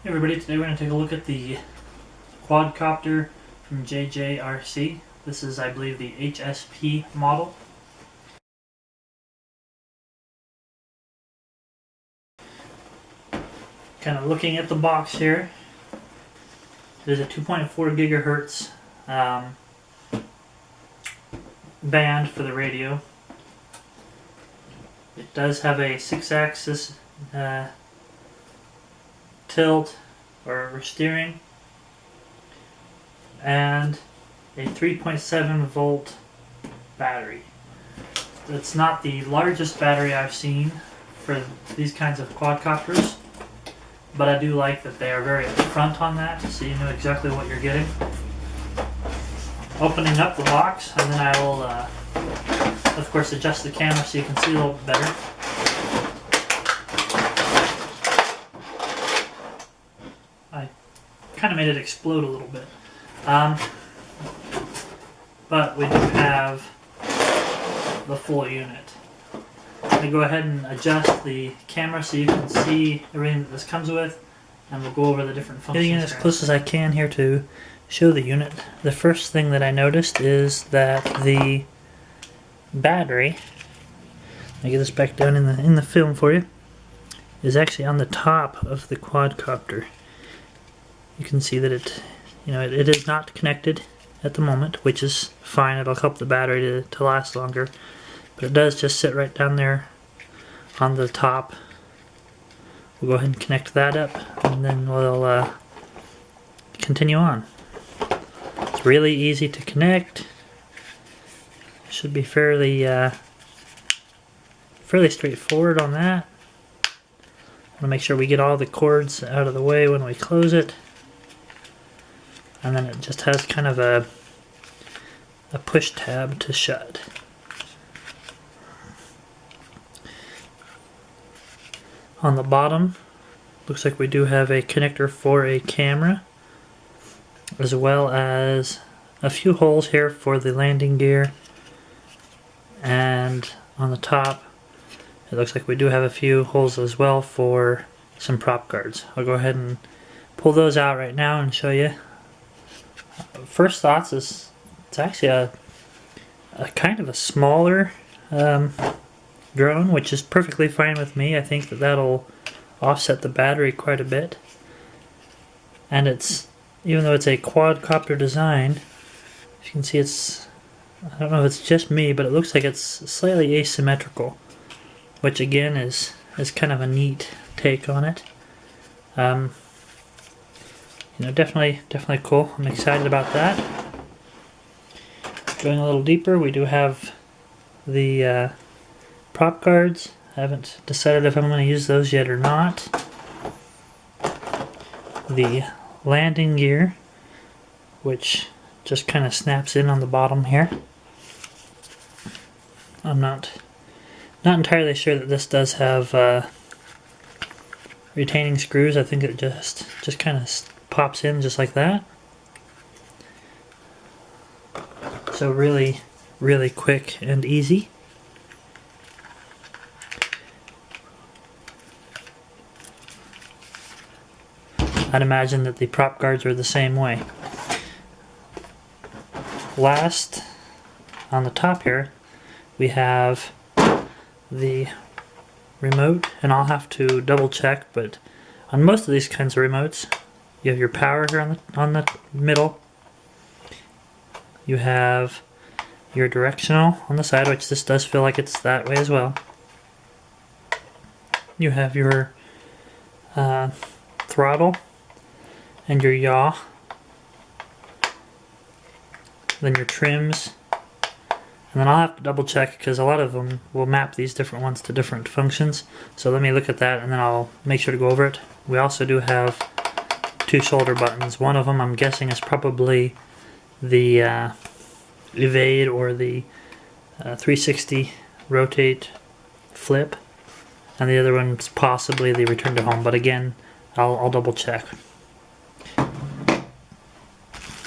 Hey everybody, today we're going to take a look at the quadcopter from JJRC. This is, I believe, the HSP model. Kind of looking at the box here, it is a 2.4 gigahertz band for the radio. It does have a 6-axis tilt or steering and a 3.7 volt battery. It's not the largest battery I've seen for these kinds of quadcopters, but I do like that they are very upfront on that, so you know exactly what you're getting. Opening up the box, and then I will of course adjust the camera so you can see a little bit better. I kind of made it explode a little bit. But we do have the full unit. I'm going to go ahead and adjust the camera so you can see everything that this comes with, and we'll go over the different functions. Getting in as close as I can here to show the unit. The first thing that I noticed is that the battery, let me get this back down in the film for you, is actually on the top of the quadcopter. You can see that it is not connected at the moment, which is fine. It'll help the battery to last longer, but it does just sit right down there on the top. We'll go ahead and connect that up, and then we'll continue on. It's really easy to connect. Should be fairly straightforward on that. I want to make sure we get all the cords out of the way when we close it. And then it just has kind of a push tab to shut. On the bottom, looks like we do have a connector for a camera, as well as a few holes here for the landing gear. And on the top, it looks like we do have a few holes as well for some prop guards. I'll go ahead and pull those out right now and show you. First thoughts is it's actually a kind of a smaller drone, which is perfectly fine with me. I think that'll offset the battery quite a bit. And it's, even though it's a quadcopter design, you can see it's, I don't know if it's just me, but it looks like it's slightly asymmetrical, which again is kind of a neat take on it. Definitely cool. I'm excited about that. Going a little deeper, we do have the prop guards. I haven't decided if I'm going to use those yet or not. The landing gear, which just kind of snaps in on the bottom here. I'm not entirely sure that this does have retaining screws. I think it just kind of pops in just like that. So really quick and easy. I'd imagine that the prop guards are the same way. Last, on the top here, we have the remote, and I'll have to double check, but on most of these kinds of remotes, you have your power here on the middle. You have your directional on the side, which this does feel like it's that way as well. You have your throttle and your yaw. Then your trims. And then I'll have to double check because a lot of them will map these different ones to different functions. So let me look at that and then I'll make sure to go over it. We also do have 2 shoulder buttons. One of them I'm guessing is probably the evade or the 360 rotate flip, and the other one's possibly the return to home, but again I'll double check.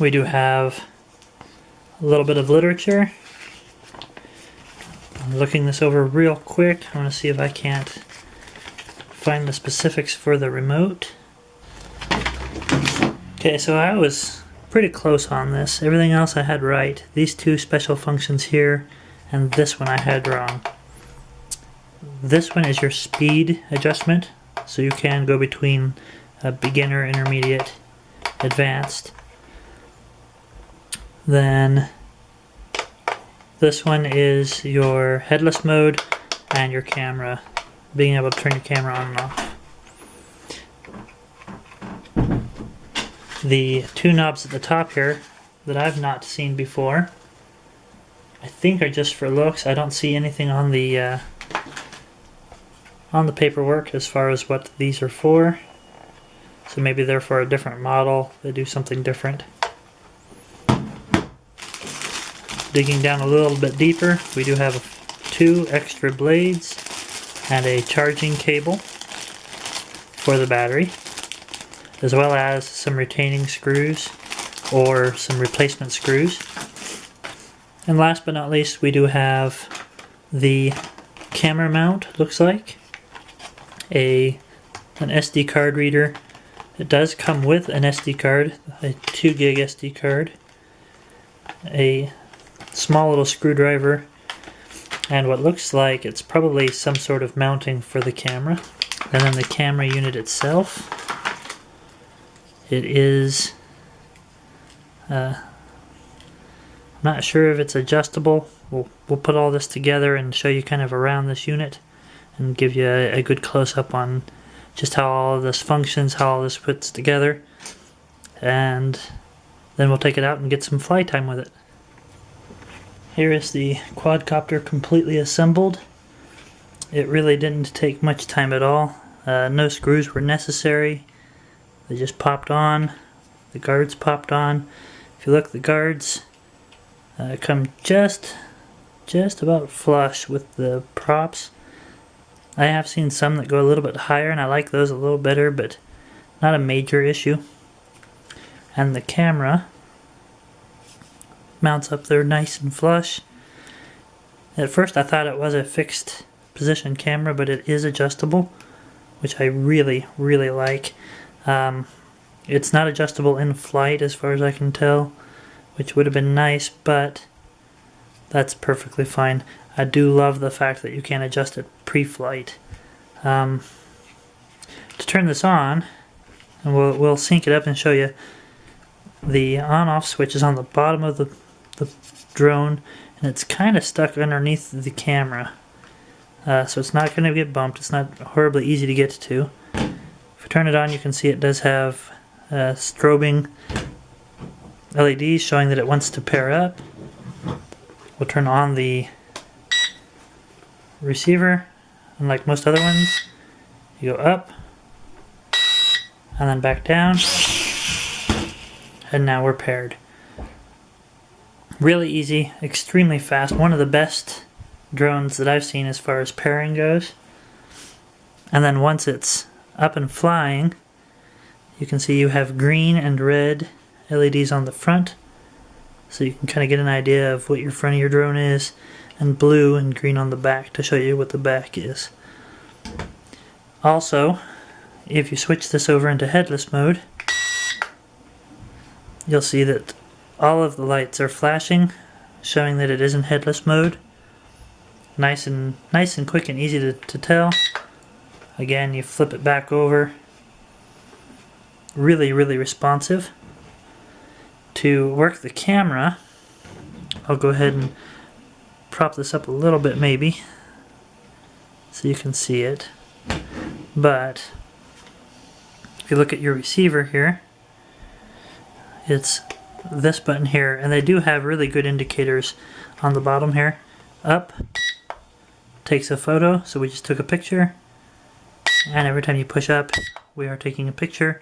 We do have a little bit of literature. I'm looking this over real quick. I want to see if I can't find the specifics for the remote. Okay, so I was pretty close on this. Everything else I had right. These two special functions here, and this one I had wrong. This one is your speed adjustment, so you can go between beginner, intermediate, advanced. Then this one is your headless mode and your camera, being able to turn your camera on and off. The two knobs at the top here that I've not seen before, I think are just for looks. I don't see anything on the paperwork as far as what these are for. So maybe they're for a different model. They do something different. Digging down a little bit deeper, we do have 2 extra blades and a charging cable for the battery, as well as some retaining screws or some replacement screws. And last but not least, we do have the camera mount, looks like. An SD card reader. It does come with an SD card, a 2 gig SD card, a small little screwdriver, and what looks like it's probably some sort of mounting for the camera. And then the camera unit itself, it is, I'm not sure if it's adjustable. We'll put all this together and show you kind of around this unit and give you a good close-up on just how all of this functions, how all this puts together, and then we'll take it out and get some fly time with it. Here is the quadcopter completely assembled. It really didn't take much time at all. No screws were necessary. They just popped on. The guards popped on. If you look, the guards come just about flush with the props. I have seen some that go a little bit higher, and I like those a little better, but not a major issue. And the camera mounts up there nice and flush. At first I thought it was a fixed position camera, but it is adjustable, which I really like. It's not adjustable in flight as far as I can tell, which would have been nice, but that's perfectly fine. I do love the fact that you can adjust it pre-flight. To turn this on, and we'll sync it up and show you, the on-off switch is on the bottom of the drone, and it's kind of stuck underneath the camera. So it's not going to get bumped. It's not horribly easy to get to. If we turn it on, you can see it does have strobing LEDs showing that it wants to pair up. We'll turn on the receiver. Unlike most other ones, you go up and then back down, and now we're paired. Really easy, extremely fast. One of the best drones that I've seen as far as pairing goes. And then once it's up and flying, you can see you have green and red LEDs on the front, so you can kind of get an idea of what your front of your drone is, and blue and green on the back to show you what the back is. Also, if you switch this over into headless mode, you'll see that all of the lights are flashing, showing that it is in headless mode. Nice and quick and easy to tell. Again, you flip it back over. Really responsive. To work the camera, I'll go ahead and prop this up a little bit maybe so you can see it. But if you look at your receiver here, it's this button here, and they do have really good indicators on the bottom here. Up takes a photo, so we just took a picture, and every time you push up we are taking a picture.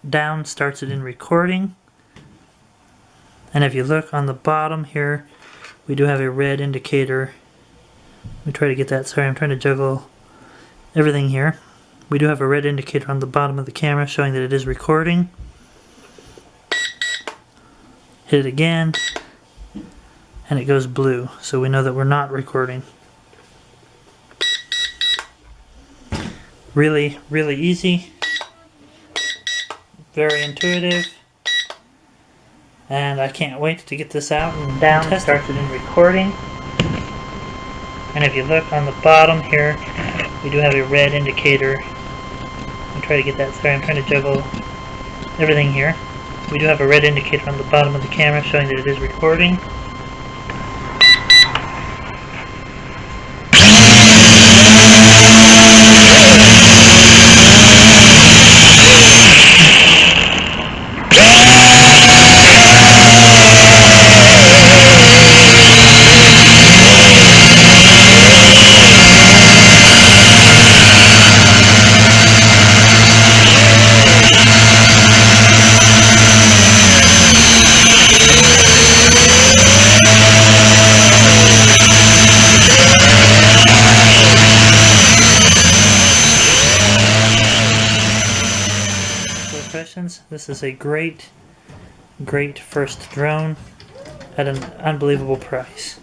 Down starts it in recording, and if you look on the bottom here, we do have a red indicator. Let me try to get that. Sorry, I'm trying to juggle everything here. We do have a red indicator on the bottom of the camera showing that it is recording. Hit it again, and it goes blue, so we know that we're not recording. Really easy. very intuitive, and I can't wait to get this out and down. Test starts it in recording, and if you look on the bottom here, we do have a red indicator. I'll try to get that. Sorry, I'm trying to juggle everything here. We do have a red indicator on the bottom of the camera showing that it is recording. This is a great first drone at an unbelievable price.